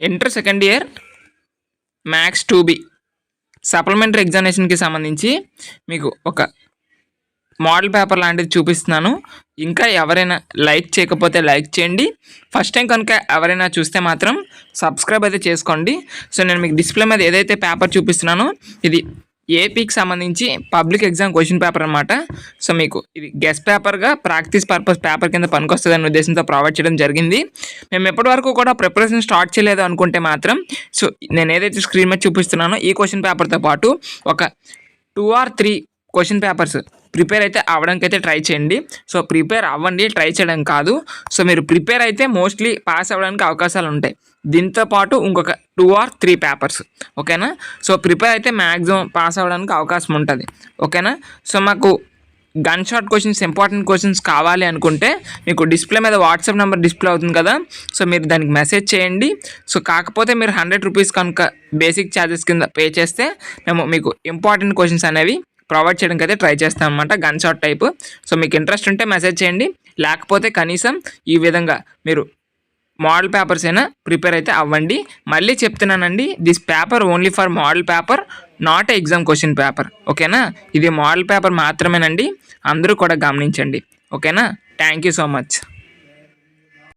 Inter second year maths 2B supplementary ఎగ్జామినేషన్కి సంబంధించి మీకు ఒక మోడల్ పేపర్ లాంటిది చూపిస్తున్నాను. ఇంకా ఎవరైనా లైక్ చేయకపోతే లైక్ చేయండి. ఫస్ట్ టైం కనుక ఎవరైనా చూస్తే మాత్రం సబ్స్క్రైబ్ అయితే చేసుకోండి. సో నేను మీకు డిస్ప్లే మీద ఏదైతే పేపర్ చూపిస్తున్నానో ఇది ఏపీకి సంబంధించి పబ్లిక్ ఎగ్జామ్ క్వశ్చన్ పేపర్ అనమాట. సో మీకు ఇది గెస్ట్ పేపర్గా ప్రాక్టీస్ పర్పస్ పేపర్ కింద పనికొస్తుందనే ఉద్దేశంతో ప్రొవైడ్ చేయడం జరిగింది. మేము ఎప్పటి వరకు కూడా ప్రిపరేషన్ స్టార్ట్ చేయలేదు అనుకుంటే మాత్రం సో నేను ఏదైతే స్క్రీన్ మీద చూపిస్తున్నానో ఈ క్వశ్చన్ పేపర్తో పాటు ఒక 2 or 3 క్వశ్చన్ పేపర్స్ ప్రిపేర్ అయితే అవ్వడానికి అయితే ట్రై చేయండి. సో ప్రిపేర్ అవ్వండి, ట్రై చేయడం కాదు. సో మీరు ప్రిపేర్ అయితే మోస్ట్లీ పాస్ అవ్వడానికి అవకాశాలు ఉంటాయి. దీంతో పాటు ఇంకొక 2 or 3 పేపర్స్, ఓకేనా. సో ప్రిపేర్ అయితే మ్యాక్సిమం పాస్ అవ్వడానికి అవకాశం ఉంటుంది, ఓకేనా. సో మాకు gun shot questions, important questions కావాలి అనుకుంటే మీకు డిస్ప్లే మీద వాట్సాప్ నెంబర్ డిస్ప్లే అవుతుంది కదా, సో మీరు దానికి మెసేజ్ చేయండి. సో కాకపోతే మీరు 100 రూపీస్ కనుక బేసిక్ ఛార్జెస్ కింద పే చేస్తే మేము మీకు ఇంపార్టెంట్ క్వశ్చన్స్ అనేవి ప్రొవైడ్ చేయడానికి అయితే ట్రై చేస్తాం అనమాట, గన్ షాట్ టైప్. సో మీకు ఇంట్రెస్ట్ ఉంటే మెసేజ్ చేయండి, లేకపోతే కనీసం ఈ విధంగా మీరు మోడల్ పేపర్స్ అయినా ప్రిపేర్ అయితే అవ్వండి. మళ్ళీ చెప్తున్నానండి, this paper only for model paper, not exam question paper, ఓకేనా. ఇది మోడల్ పేపర్ మాత్రమేనండి, అందరూ కూడా గమనించండి, ఓకేనా. Thank you so much.